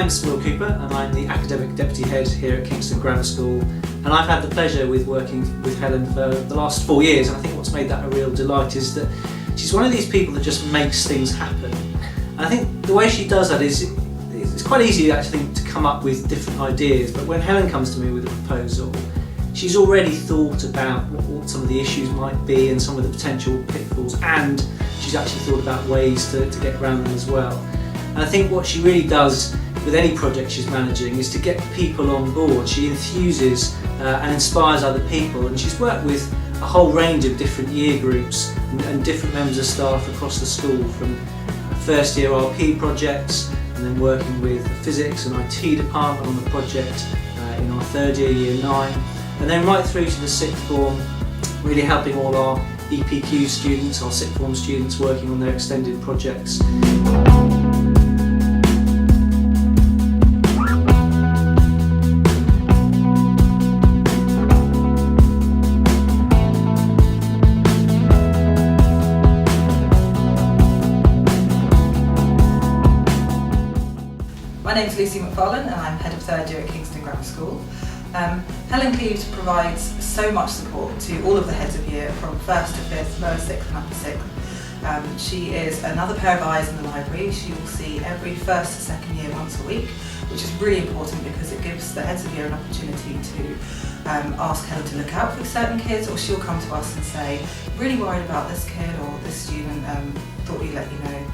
name's Will Cooper and I'm the Academic Deputy Head here at Kingston Grammar School, and I've had the pleasure with working with Helen for the last 4 years, and I think what's made that a real delight is that she's one of these people that just makes things happen. And I think the way she does that is it's quite easy actually to come up with different ideas, but when Helen comes to me with a proposal, she's already thought about what some of the issues might be and some of the potential pitfalls, and she's actually thought about ways to get around them as well. And I think what she really does with any project she's managing is to get people on board. She enthuses and inspires other people, and she's worked with a whole range of different year groups and different members of staff across the school, from first year RP projects and then working with the physics and IT department on the project in our third year, year 9, and then right through to the sixth form, really helping all our EPQ students, our sixth form students, working on their extended projects. My name's MACFARLANE and I'm Head of Third Year at Kingston Grammar School. Helen Cleaves provides so much support to all of the heads of year from 1st to 5th, lower 6th and upper 6th. She is another pair of eyes in the library. She will see every 1st to 2nd year once a week, which is really important because it gives the heads of year an opportunity to ask Helen to look out for certain kids, or she'll come to us and say, really worried about this kid or this student, thought we'd let you know.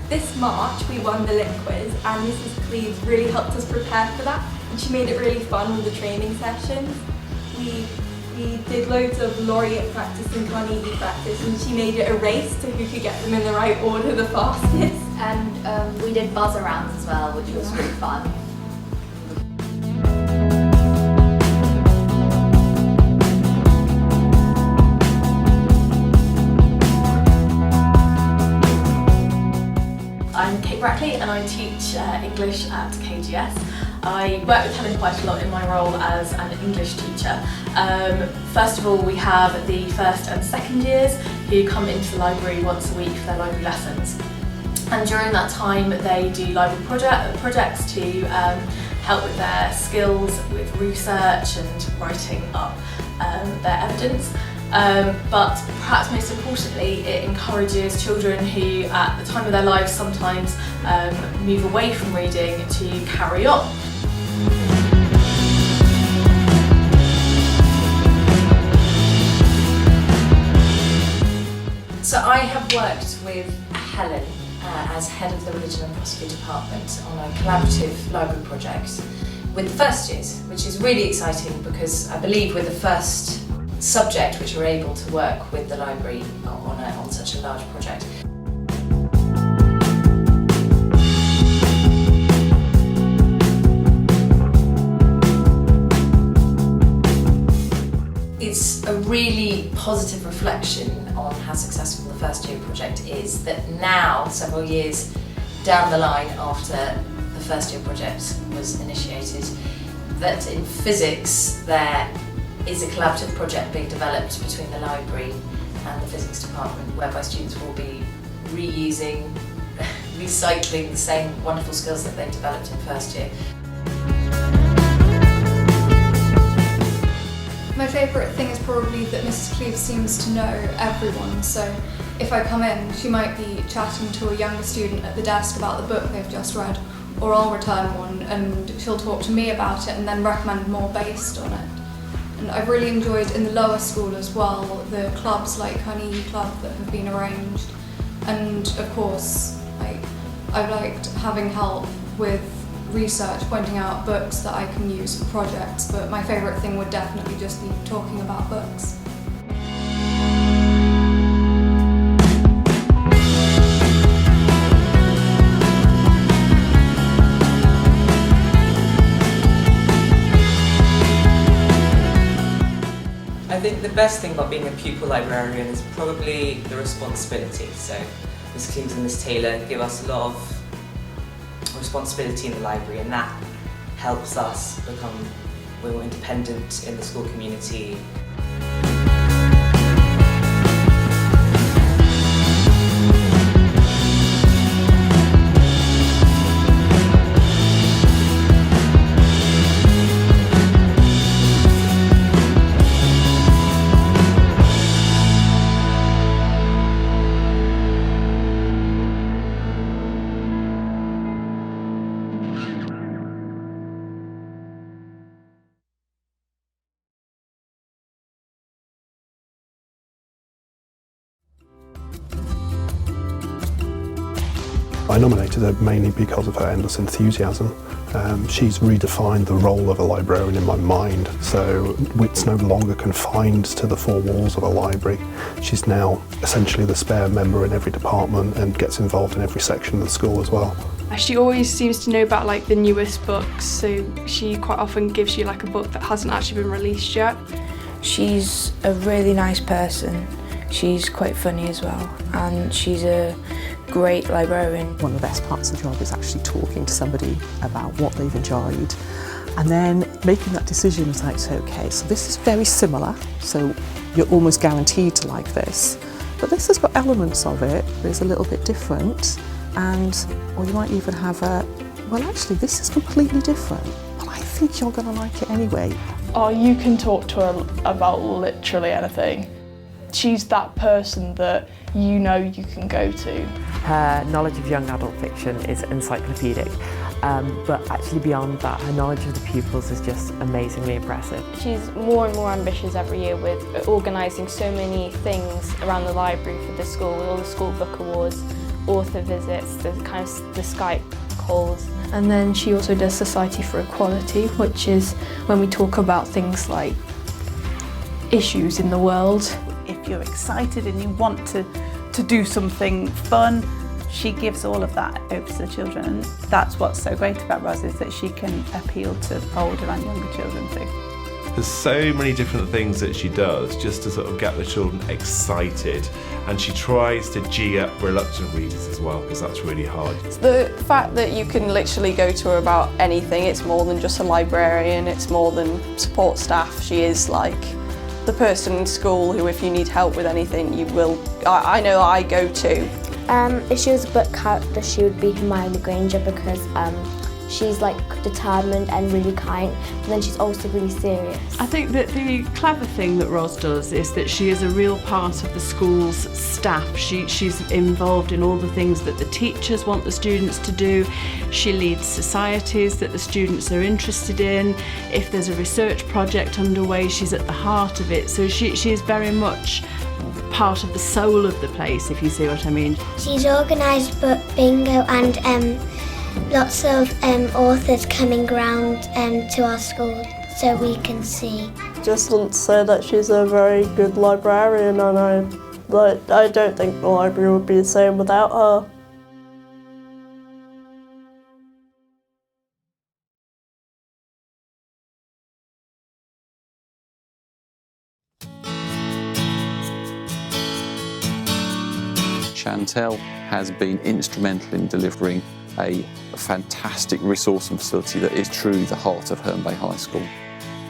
This March we won the Lit Quiz, and Mrs Cleaves really helped us prepare for that, and she made it really fun with the training sessions. We did loads of laureate practice and Carnegie practice, and she made it a race to who could get them in the right order the fastest. And we did buzz arounds as well, which was really fun. I'm BRACKLEY and I teach English at KGS. I work with Helen quite a lot in my role as an English teacher. First of all, we have the 1st and 2nd years who come into the library once a week for their library lessons. And during that time they do library projects to help with their skills with research and writing up their evidence. But perhaps most importantly, it encourages children who at the time of their lives sometimes move away from reading to carry on. So I have worked with Helen as head of the Religion and Philosophy department on a collaborative library project with the first years, which is really exciting because I believe we're the first subject which are able to work with the library on such a large project. It's a really positive reflection on how successful the first year project is, that now, several years down the line after the first year project was initiated, that in physics there is a collaborative project being developed between the library and the physics department, whereby students will be reusing, recycling the same wonderful skills that they developed in first year. My favourite thing is probably that Mrs Cleaves seems to know everyone, so if I come in, she might be chatting to a younger student at the desk about the book they've just read, or I'll return one and she'll talk to me about it and then recommend more based on it. And I've really enjoyed in the lower school as well the clubs like Carnegie Club that have been arranged, and of course I've liked having help with research, pointing out books that I can use for projects, but my favourite thing would definitely just be talking about books. I think the best thing about being a pupil librarian is probably the responsibility. So Ms Cleaves and Ms Taylor give us a lot of responsibility in the library, and that helps us become more independent in the school community. I nominated her mainly because of her endless enthusiasm. She's redefined the role of a librarian in my mind, so it's no longer confined to the four walls of a library. She's now essentially the spare member in every department and gets involved in every section of the school as well. She always seems to know about like the newest books, so she quite often gives you like a book that hasn't actually been released yet. She's a really nice person. She's quite funny as well, and she's a great librarian. One of the best parts of the job is actually talking to somebody about what they've enjoyed and then making that decision. It's like, okay, so this is very similar, so you're almost guaranteed to like this, but this has got elements of it that is a little bit different, or you might even have well actually this is completely different, but I think you're going to like it anyway. Oh, you can talk to her about literally anything. She's that person that you know you can go to. Her knowledge of young adult fiction is encyclopedic, but actually beyond that, her knowledge of the pupils is just amazingly impressive. She's more and more ambitious every year with organising so many things around the library for the school, with all the school book awards, author visits, the Skype calls. And then she also does Society for Equality, which is when we talk about things like issues in the world. If you're excited and you want to do something fun, she gives all of that over to the children. That's what's so great about Roz, is that she can appeal to older and younger children too. There's so many different things that she does just to sort of get the children excited, and she tries to G up reluctant readers as well, because that's really hard. The fact that you can literally go to her about anything, it's more than just a librarian, it's more than support staff. She is like the person in school who, if you need help with anything, you will, I know I go to. If she was a book character, she would be Hermione Granger, because she's like determined and really kind, but then she's also really serious. I think that the clever thing that Roz does is that she is a real part of the school's staff. She's involved in all the things that the teachers want the students to do. She leads societies that the students are interested in. If there's a research project underway, she's at the heart of it. So she is very much part of the soul of the place, if you see what I mean. She's organised book bingo and lots of authors coming round to our school so we can see. Just want to say that she's a very good librarian, and I don't think the library would be the same without her. Chantal has been instrumental in delivering a fantastic resource and facility that is truly the heart of Herne Bay High School.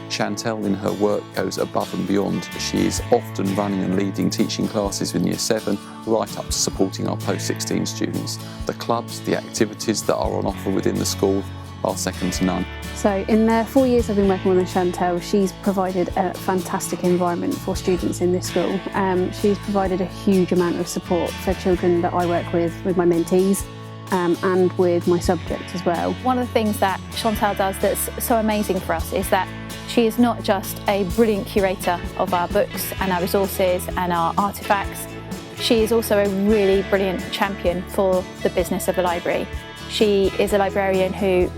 Chantal in her work goes above and beyond. She is often running and leading teaching classes in Year 7, right up to supporting our post-16 students. The clubs, the activities that are on offer within the school are second to none. So in the 4 years I've been working with Chantal, she's provided a fantastic environment for students in this school. She's provided a huge amount of support for children that I work with my mentees. And with my subject as well. One of the things that Chantal does that's so amazing for us is that she is not just a brilliant curator of our books and our resources and our artefacts, she is also a really brilliant champion for the business of the library. She is a librarian who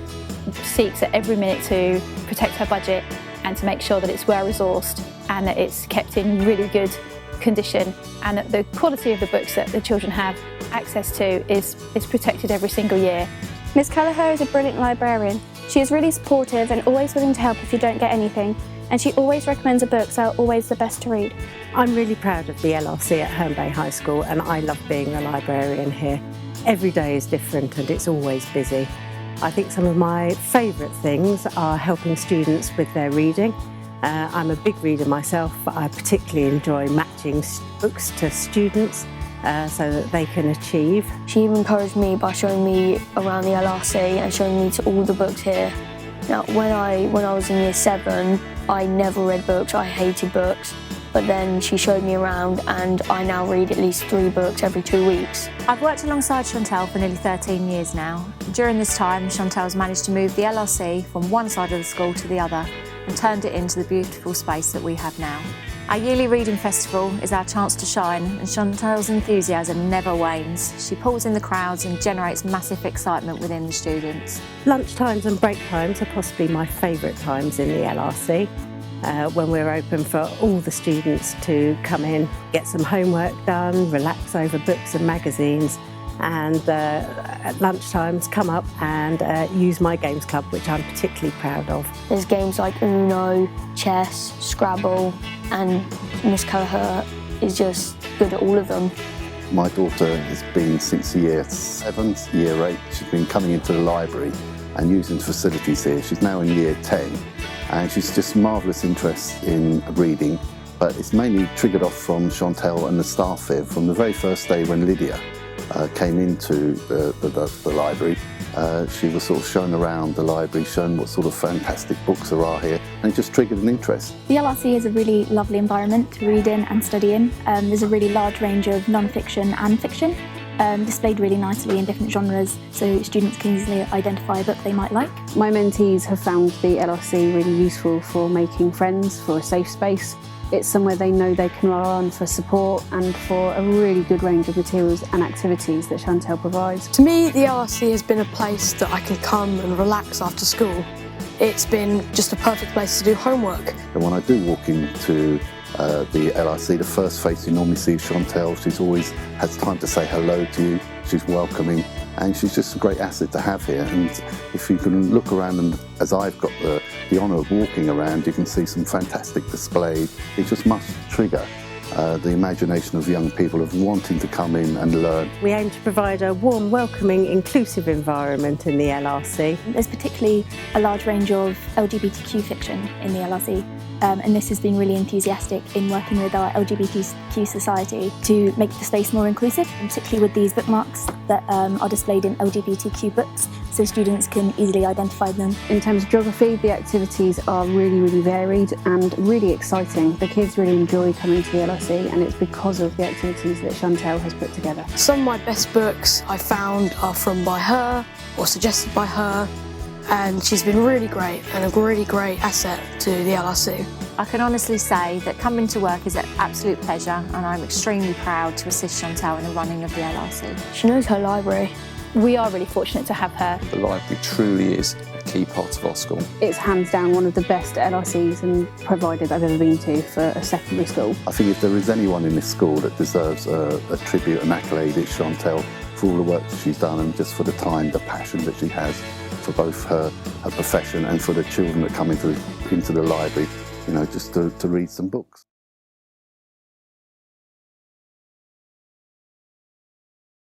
seeks at every minute to protect her budget and to make sure that it's well resourced and that it's kept in really good condition, and that the quality of the books that the children have access to is protected every single year. Miss Kelleher is a brilliant librarian. She is really supportive and always willing to help if you don't get anything, and she always recommends the books that are always the best to read. I'm really proud of the LRC at Herne Bay High School, and I love being a librarian here. Every day is different and it's always busy. I think some of my favourite things are helping students with their reading. I'm a big reader myself, but I particularly enjoy matching books to students so that they can achieve. She even encouraged me by showing me around the LRC and showing me to all the books here. Now, when I was in Year 7, I never read books, I hated books. But then she showed me around and I now read at least 3 books every 2 weeks. I've worked alongside Chantal for nearly 13 years now. During this time, Chantal's managed to move the LRC from one side of the school to the other and turned it into the beautiful space that we have now. Our yearly reading festival is our chance to shine, and Chantal's enthusiasm never wanes. She pulls in the crowds and generates massive excitement within the students. Lunchtimes and break times are possibly my favourite times in the LRC, when we're open for all the students to come in, get some homework done, relax over books and magazines, and at lunchtimes come up and use my games club, which I'm particularly proud of. There's games like Uno, chess, Scrabble, and Miss Kelleher is just good at all of them. My daughter has been since year 7, year 8. She's been coming into the library and using the facilities here. She's now in year 10 and she's just marvellous interest in reading, but it's mainly triggered off from Chantal and the staff here from the very first day when Lydia came into the library. She was sort of shown around the library, shown what sort of fantastic books there are here, and it just triggered an interest. The LRC is a really lovely environment to read in and study in. There's a really large range of non-fiction and fiction, displayed really nicely in different genres, so students can easily identify a book they might like. My mentees have found the LRC really useful for making friends, for a safe space. It's somewhere they know they can rely on for support and for a really good range of materials and activities that Chantal provides. To me, the LRC has been a place that I can come and relax after school. It's been just a perfect place to do homework. And when I do walk into the LRC, the first face you normally see is Chantal. She's always has time to say hello to you, she's welcoming, and she's just a great asset to have here. And if you can look around, and as I've got the honour of walking around, you can see some fantastic displays. It just must trigger the imagination of young people of wanting to come in and learn. We aim to provide a warm, welcoming, inclusive environment in the LRC. There's particularly a large range of LGBTQ fiction in the LRC, and this has been really enthusiastic in working with our LGBTQ society to make the space more inclusive, and particularly with these bookmarks that are displayed in LGBTQ books, so students can easily identify them. In terms of geography, the activities are really, really varied and really exciting. The kids really enjoy coming to the LRC, and it's because of the activities that Chantal has put together. Some of my best books I found are by her or suggested by her, and she's been really great and a really great asset to the LRC. I can honestly say that coming to work is an absolute pleasure, and I'm extremely proud to assist Chantal in the running of the LRC. She knows her library. We are really fortunate to have her. The library truly is a key part of our school. It's hands down one of the best LRCs and providers I've ever been to for a secondary school. I think if there is anyone in this school that deserves a tribute, an accolade, it's Chantal, for all the work that she's done and just for the time, the passion that she has for both her profession and for the children that come into the library, you know, just to read some books.